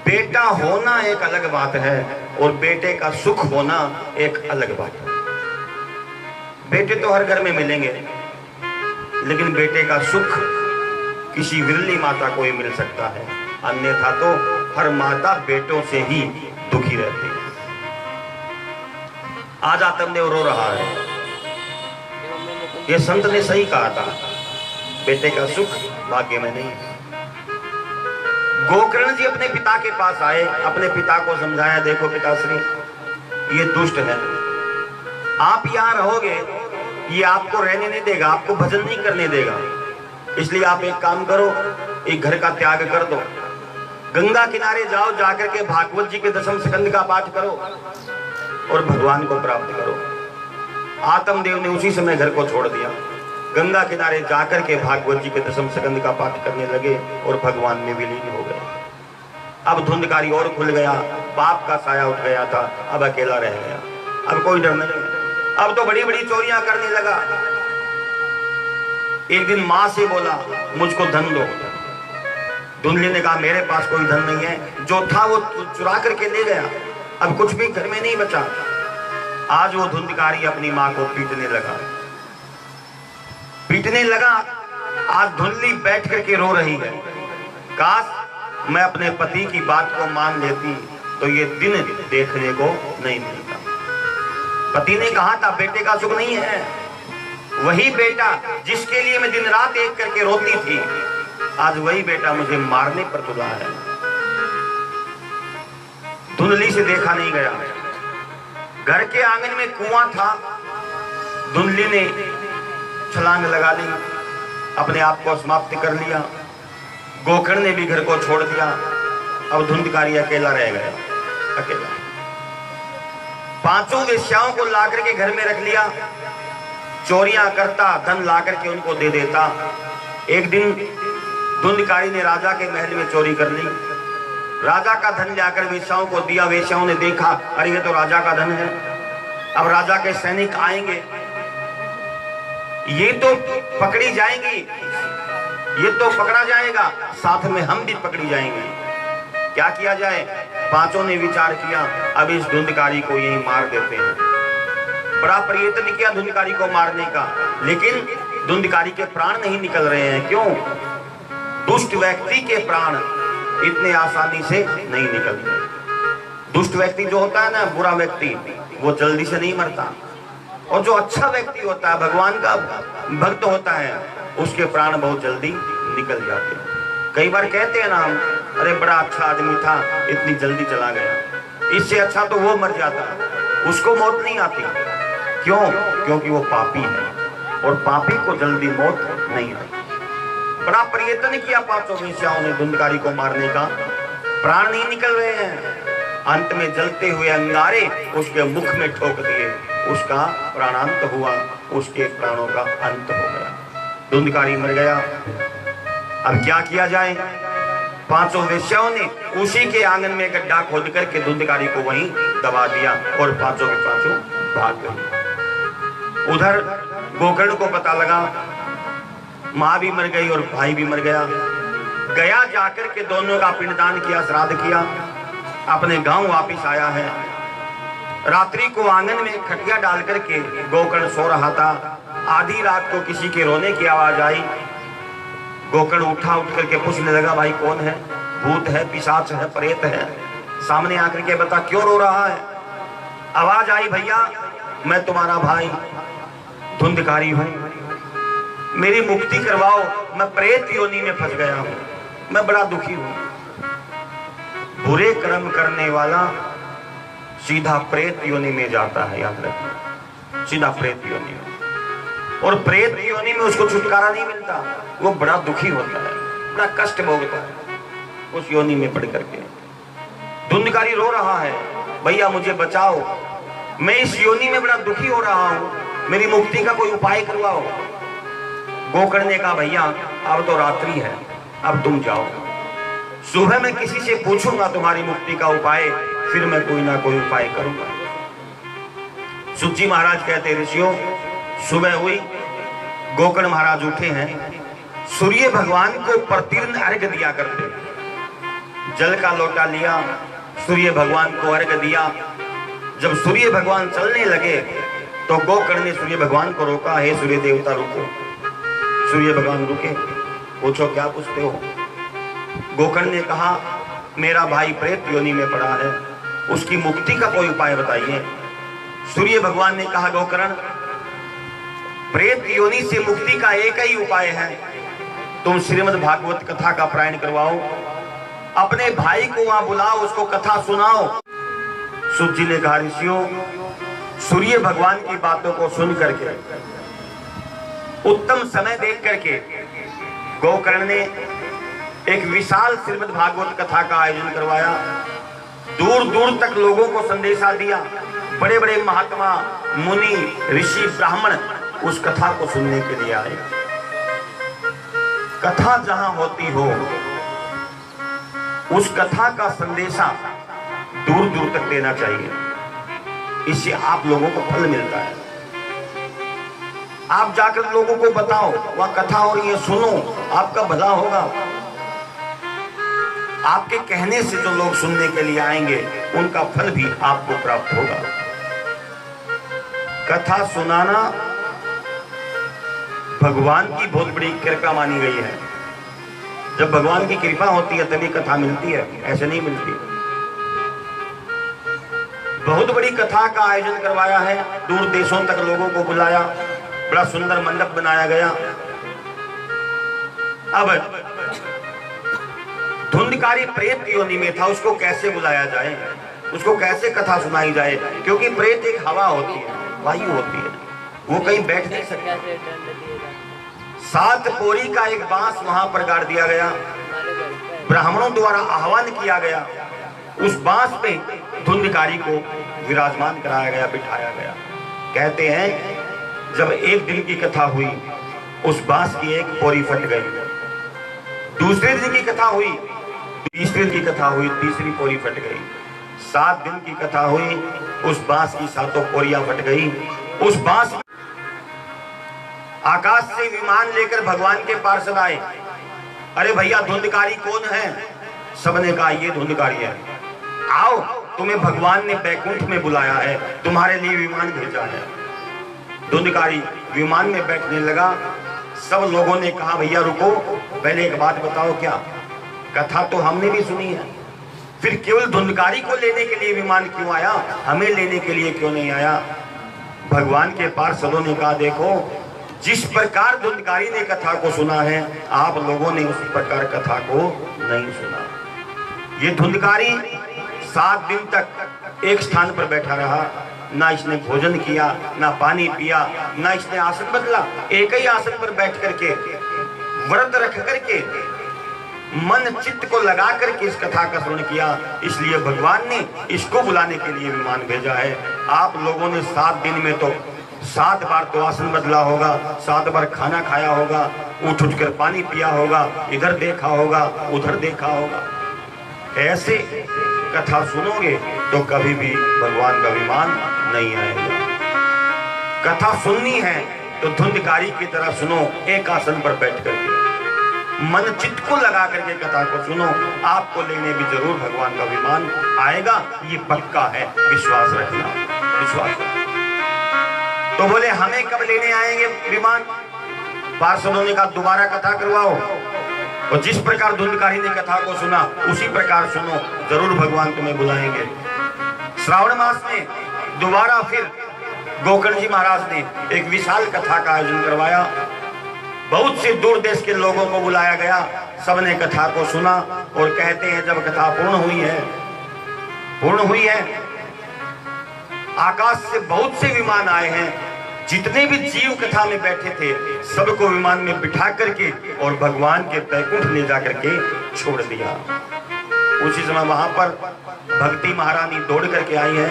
बेटा होना एक अलग बात है और बेटे का सुख होना एक अलग बात है। बेटे तो हर घर में मिलेंगे, लेकिन बेटे का सुख किसी विरली माता को ही मिल सकता है, अन्यथा तो हर माता बेटों से ही दुखी रहती है। आज आत्मदेव रो रहा है। ये संत ने सही कहा था, बेटे का सुख भाग्य में नहीं। गोकर्ण जी अपने पिता के पास आए, अपने पिता को समझाया, देखो पिताश्री, ये दुष्ट है, आप यहाँ रहोगे ये आपको रहने नहीं देगा, आपको भजन नहीं करने देगा। इसलिए आप एक काम करो, एक घर का त्याग कर दो, गंगा किनारे जाओ, जाकर के भागवत जी के 10वें स्कंद का पाठ करो और भगवान को प्राप्त करो। आत्मदेव ने उसी समय घर को छोड़ दिया, गंगा किनारे जाकर के भागवत जी के 10वें स्कंद का पाठ करने लगे और भगवान में विलीन हो गए। अब धुंधकारी और खुल गया, बाप का साया उठ गया था, अब अकेला रह गया, अब कोई डर नहीं, अब तो बड़ी बड़ी चोरियां करने लगा। एक दिन मां से बोला मुझको धन दो। धुंधली ने कहा मेरे पास कोई धन नहीं है, जो था वो चुरा करके ले गया, अब कुछ भी घर में नहीं बचा। आज वो धुंधकारी अपनी मां को पीटने लगा। आज धुंधली बैठ करके रो रही है, काश मैं अपने पति की बात को मान लेती तो ये दिन देखने को नहीं मिलता। पति ने कहा था बेटे का सुख नहीं है, वही बेटा जिसके लिए मैं दिन रात एक करके रोती थी, आज वही बेटा मुझे मारने पर तुला है। धुंधली से देखा नहीं गया। घर के आंगन में कुआं था, धुंधली ने छलांग लगा ली, अपने आप को समाप्त कर लिया। गोकर्ण ने भी घर को छोड़ दिया, अब धुंधकारी अकेला रह गया, अकेला। 5 वेश्याओं को लाकर के घर में रख लिया, चोरियां करता, धन लाकर के उनको दे देता। एक दिन धुंधकारी ने राजा के महल में चोरी कर ली, राजा का धन जाकर वेश्याओं को दिया। वेश्याओं ने देखा अरे ये तो राजा का धन है, अब राजा के सैनिक आएंगे, ये तो पकड़ी जाएंगी, ये तो पकड़ा जाएगा, साथ में हम भी पकड़ी जाएंगे, क्या किया जाए। 5 ने विचार किया अब इस धुंधकारी को यही मार देते हैं। बड़ा प्रयत्न किया धुंधकारी को मारने का, लेकिन धुंधकारी के प्राण नहीं निकल रहे हैं। क्यों? दुष्ट व्यक्ति के प्राण इतने आसानी से नहीं निकलते। दुष्ट व्यक्ति जो होता है ना, बुरा व्यक्ति, वो जल्दी से नहीं मरता, और जो अच्छा व्यक्ति होता है, भगवान का भक्त होता है, उसके प्राण बहुत जल्दी निकल जाते हैं। कई बार कहते हैं ना हम, अरे बड़ा अच्छा आदमी था, इतनी जल्दी चला गया, इससे अच्छा तो वो मर जाता, उसको मौत नहीं आती। क्यों? क्योंकि वो पापी है, और पापी को जल्दी मौत नहीं आती। बड़ा प्रयत्न किया 5 वेश्याओं ने धुंधकारी को मारने का, प्राण नहीं निकल रहे हैं। अंत में जलते हुए अंगारे उसके मुख में ठोक दिए, उसका प्राणांत हुआ, उसके प्राणों का अंत हो गया, धुंधकारी मर गया। अब क्या किया जाए? 5 वेश्याओं ने उसी के आंगन में गड्ढा खोद करके धुंधकारी को वहीं दबा दिया, और 5 के 5 भाग गए। उधर गोकर्ण को पता लगा, मां भी मर गई और भाई भी मर गया। गया जाकर के दोनों का पिंडदान किया, श्राद्ध किया, अपने गांव वापिस आया है। रात्रि को आंगन में खटिया डाल करके गोकर्ण सो रहा था। आधी रात को किसी के रोने की आवाज आई। गोकर्ण उठा, उठ करके पूछने लगा भाई कौन है? भूत है, पिशाच है, प्रेत है? सामने आकर के बता क्यों रो रहा है? आवाज आई भैया मैं तुम्हारा भाई धुंधकारी हूं, मेरी मुक्ति करवाओ, मैं प्रेत योनि में फंस गया हूं, मैं बड़ा दुखी हूं। बुरे कर्म करने वाला सीधा प्रेत योनि में जाता है, याद रखिए, सीधा प्रेत योनि में। और प्रेत योनि में उसको छुटकारा नहीं मिलता, वो बड़ा दुखी होता है, बड़ा कष्ट भोगता है उस योनि में पड़ करके। धुंधकारी रो रहा है भैया मुझे बचाओ, मैं इस योनि में बड़ा दुखी हो रहा हूं, मेरी मुक्ति का कोई उपाय करवाओ। गोकर्ण ने कहा भैया अब तो रात्रि है, अब तुम जाओ, सुबह मैं किसी से पूछूंगा तुम्हारी मुक्ति का उपाय, फिर मैं कोई ना कोई उपाय करूंगा। सुखजी महाराज कहते ऋषियों सुबह हुई, गोकर्ण महाराज उठे हैं, सूर्य भगवान को प्रतिदिन अर्घ्य दिया करते, जल का लोटा लिया, सूर्य भगवान को अर्घ्य दिया। जब सूर्य भगवान चलने लगे तो गोकर्ण ने सूर्य भगवान को रोका, हे सूर्य देवता रुको। सूर्य भगवान रुके, पूछो क्या पूछते हो? गोकर्ण ने कहा मेरा भाई प्रेत योनि में पड़ा है, उसकी मुक्ति का कोई उपाय बताइए। सूर्य भगवान ने कहा गोकर्ण प्रेत योनि से मुक्ति का एक ही उपाय है, तुम श्रीमद् भागवत कथा का पारायण करवाओ, अपने भाई को वहां बुलाओ, उसको कथा सुनाओ। सूत जी ने कहा ऋषियों सूर्य भगवान की बातों को सुन करके उत्तम समय देख करके गोकर्ण ने एक विशाल श्रीमद् भागवत कथा का आयोजन करवाया। दूर दूर तक लोगों को संदेशा दिया, बड़े बड़े महात्मा मुनि ऋषि ब्राह्मण उस कथा को सुनने के लिए आए। कथा जहां होती हो उस कथा का संदेशा दूर दूर तक देना चाहिए। इससे आप लोगों को फल मिलता है। आप जाकर लोगों को बताओ, वह कथा हो रही है, सुनो, आपका भला होगा। आपके कहने से जो लोग सुनने के लिए आएंगे उनका फल भी आपको प्राप्त होगा। कथा सुनाना भगवान की बहुत बड़ी कृपा मानी गई है। जब भगवान की कृपा होती है तभी कथा मिलती है, ऐसे नहीं मिलती। बहुत बड़ी कथा का आयोजन करवाया है, दूर देशों तक लोगों को बुलाया, बड़ा सुंदर मंडप बनाया गया। अब धुंधकारी प्रेत योनि में था, उसको कैसे बुलाया जाए, उसको कैसे कथा सुनाई जाए, क्योंकि प्रेत एक हवा होती है, वायु होती है, वो कहीं बैठ नहीं सकता। 7 पोरी का एक बांस वहां पर गाड़ दिया गया, ब्राह्मणों द्वारा आह्वान किया गया, उस बांस पे धुंधकारी को विराजमान कराया गया, बिठाया गया। कहते हैं जब एक दिन की कथा हुई, उस बांस की एक पोरी फट गई। दूसरे दिन की कथा हुई, तीसरे दिन की कथा हुई, तीसरी पोरी फट गई। 7 दिन की कथा हुई, उस बांस की 7 पोरियां फट गई। उस बांस आकाश से विमान लेकर भगवान के पार्षद आए। अरे भैया धुंधकारी कौन है? सबने कहा ये धुंधकारी है। आओ, तुम्हें भगवान ने बैकुंठ में बुलाया है, तुम्हारे लिए विमान भेजा है। धुंधकारी विमान में बैठने लगा। सब लोगों ने कहा भैया रुको, पहले एक बात बताओ, क्या कथा तो हमने भी सुनी है, फिर केवल धुंधकारी को लेने के लिए विमान क्यों आया, हमें लेने के लिए क्यों नहीं आया? भगवान के पार्षदों ने कहा देखो, जिस प्रकार धुंधकारी ने कथा को सुना है, आप लोगों ने उस प्रकार कथा को नहीं सुना। ये धुंधकारी 7 दिन तक एक स्थान पर बैठा रहा, ना इसने भोजन किया, ना पानी पिया, ना इसने आसन बदला। एक ही आसन पर बैठ करके व्रत रख करके मन चित्त को लगा करके इस कथा का श्रवण किया। इसलिए भगवान ने इसको बुलाने के लिए विमान भेजा है। आप लोगों ने 7 दिन में तो 7 बार तो आसन बदला होगा, 7 बार खाना खाया होगा, उठ उठ कर पानी पिया होगा, इधर देखा होगा, उधर देखा होगा। ऐसे कथा सुनोगे तो कभी भी भगवान का विमान नहीं आएगा। कथा सुननी है तो धुंधकारी की तरह सुनो, एक आसन पर बैठ करके मन चित्त को लगा करके कथा को सुनो, आपको लेने भी जरूर भगवान का विमान आएगा, ये पक्का है, विश्वास रखना, विश्वास रखना। तो बोले हमें कब लेने आएंगे विमान? पार्षदों ने कहा दोबारा कथा करवाओ, और जिस प्रकार धुंधकारी ने कथा को सुना उसी प्रकार सुनो, जरूर भगवान तुम्हें बुलाएंगे। श्रावण मास में दोबारा फिर गोकर्ण जी महाराज ने एक विशाल कथा का आयोजन करवाया। बहुत से दूर देश के लोगों को बुलाया गया, सबने कथा को सुना। और कहते हैं जब कथा पूर्ण हुई है, आकाश से बहुत से विमान आए हैं, जितने भी जीव कथा में बैठे थे सबको विमान में बिठा करके और भगवान के बैकुंठ ले जाकर के छोड़ दिया। उसी समय वहां पर भक्ति महारानी दौड़ करके आई है।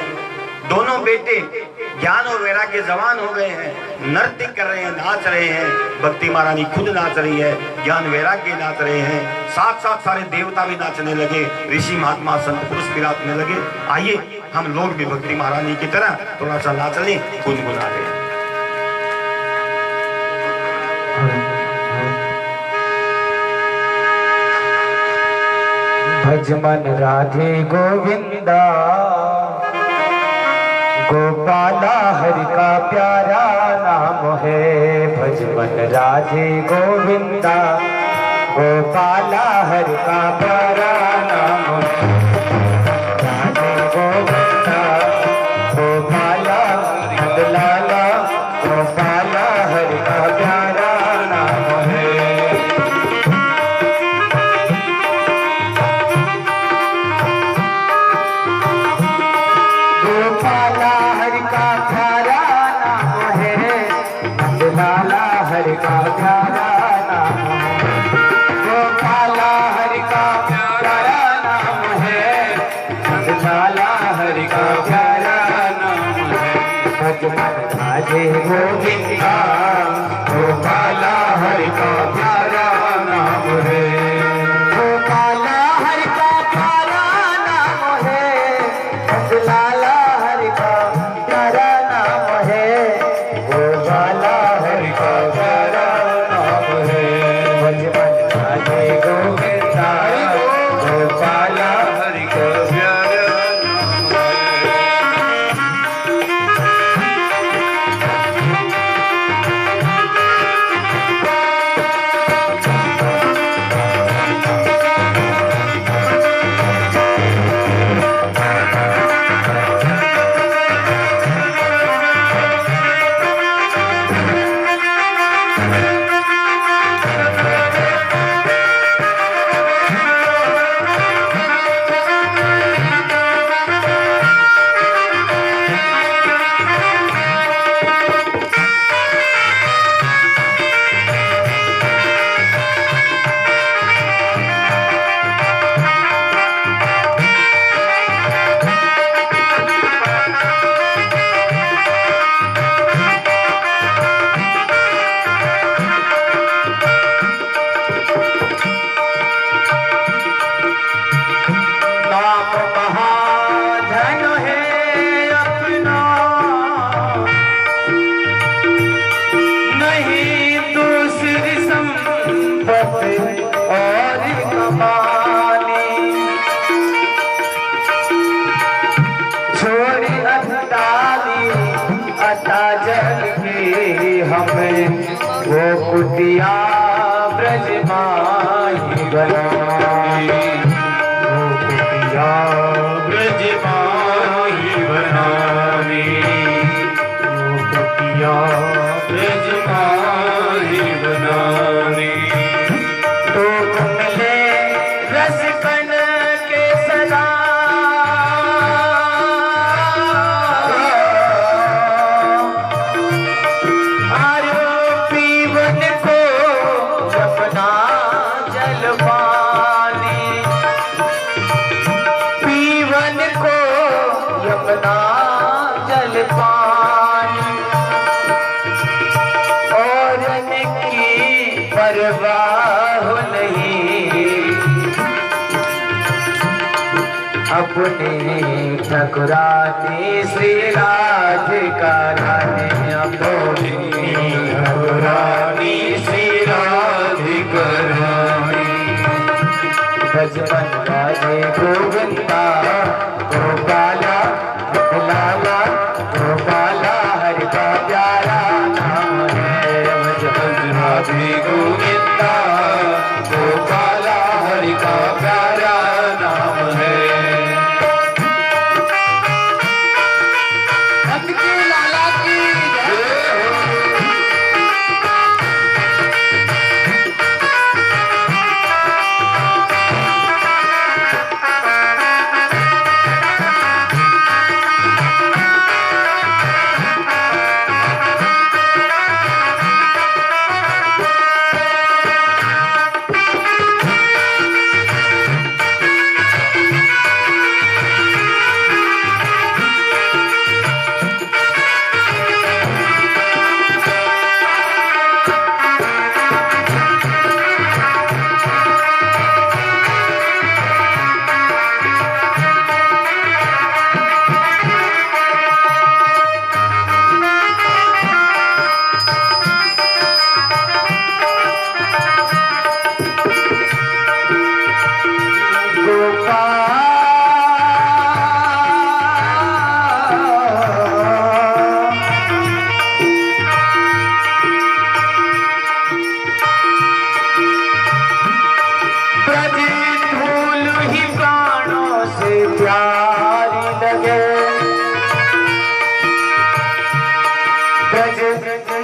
दोनों बेटे ज्ञान और वैराग्य जवान हो गए हैं, नृत्य कर रहे हैं, नाच रहे हैं। भक्ति महारानी खुद नाच रही है, ज्ञान वैराग्य नाच रहे हैं, साथ साथ सारे देवता भी नाचने लगे, ऋषि महात्मा संत पुरुष भी नाचने लगे। आइए हम लोग भी भक्ति महारानी की तरह थोड़ा सा नाच लें, गुनगुना लें। भज मन राधे गोविंदा, गोपाला हरि का प्यारा नाम है। भज मन राधे गोविंदा, गोपाला हरि का प्यारा नाम है। राधे गोविंदा, गोपाला नंदलाला, गोपाला हरि का प्यारा नाम है। गोपाला हरि का प्यारा नाम है, नंदलाला हरि का प्यारा नाम है। गोपाला हरि का प्यारा नाम है, नंदलाला हरि का प्यारा नाम है। भज मन राधे गोविंदा, गोपाला हरि का प्यारा नाम है। गोपाला हरि का प्यारा नाम है, गोकुतिया ब्रज माही बनावे, गोकुतिया ब्रज माही बनावे, गोकुतिया ब्रज माही बनावे। तो कुंडले रस कन के सदा अपने ठकुरानी श्री राधिका रानी, अपनी ठकुरानी श्री राधिका रानी। बजमन गाजे गोविंदा गोपाला लाला, गोपाला हरि का प्यारा नाम है। बजमन गाजे गोविंदा गोपाला हरि का प्यारा नाम है।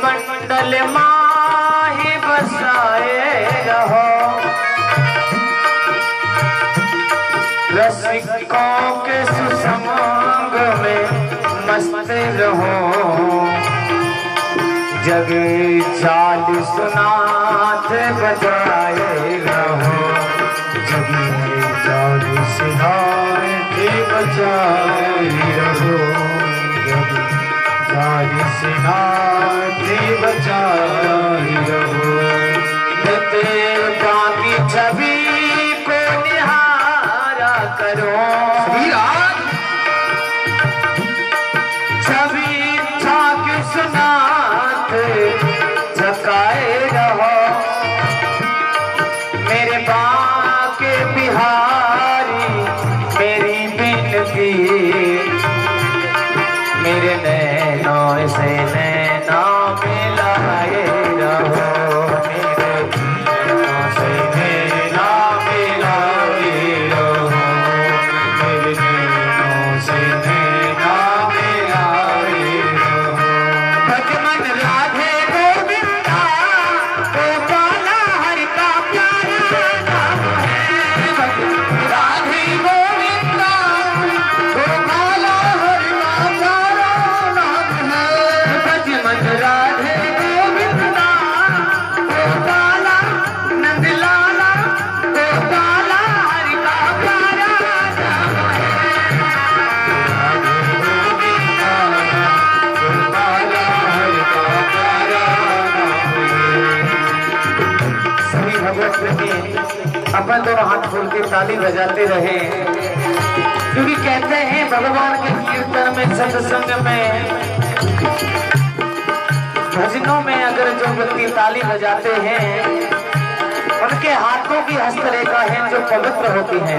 मंडल माही बसाए रहो, रसिकों के सुसंग में मस्त रहो। जग चाल सुनाथ बजाए रहो, जग चाल सुनाथ बजाए रहो, जग चाल सुनाथ बजाए रहो। बाकी छवि को निहारा करो, छवि झाक सुनाथ झकाए रहो। मेरे बाके बिहारी मेरी बिनती, मेरे नैनों से नैना मिलाए रहो, मेरे नैनों से नैना मिलाए रहो, मेरे नैनों से नैना मिलाए रहो। भजमन राधे गोविंदा गोपाला हरि का प्यारा नाम है। भजमन राधे गोविंदा गोपाला हरि का प्यारा नाम है। भजमन राधे गोविंदा गोपाला नंदलाला गोपाला हरि का प्यारा नाम है। सभी भगवत प्रेमी अपन दोनों हाथ खोल के ताली बजाते रहे, क्योंकि कहते हैं भगवान के कीर्तन में, सत्संग में, भजनों में अगर जो व्यक्ति ताली बजाते हैं उनके हाथों की हस्तरेखा है जो पवित्र होती है।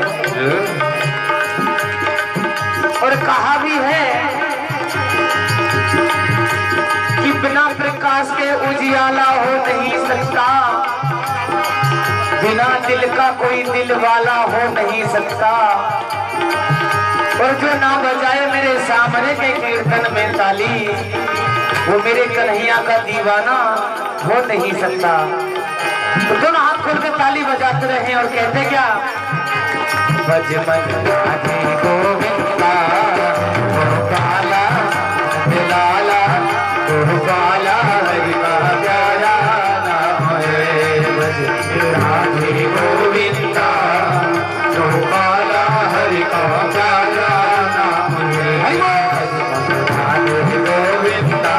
और कहा भी है कि बिना प्रकाश के उजियाला हो नहीं सकता, बिना दिल का कोई दिल वाला हो नहीं सकता। और जो ना बजाए मेरे सामने के कीर्तन में ताली, वो मेरे कन्हैया का दीवाना हो नहीं सकता। तो दोनों हाथ खोल के ताली बजाते रहे और कहते क्या, भज मन राधे गोविंदा गोपाला लाला गोपाला हरि का प्यारा नाम है। भज राधे गोविंदा गोपाला हरि का प्यारा नाम है। भज राधे गोविंदा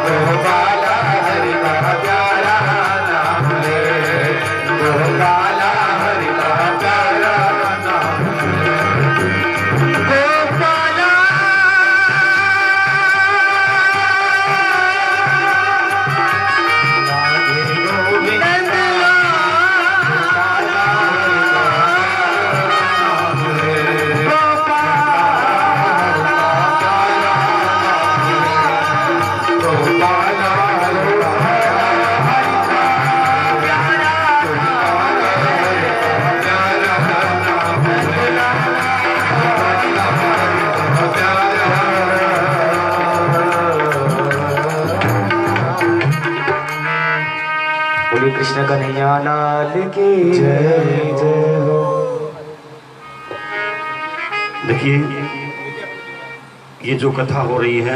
गोपाला हरि का प्यारा नाम है। गोपाला हरि का प्यारा नाम है। गोपाला राधे गोविंद गोपाला बोले कृष्ण कन्हैया लाल की जय जय हो। देखिए, ये जो कथा हो रही है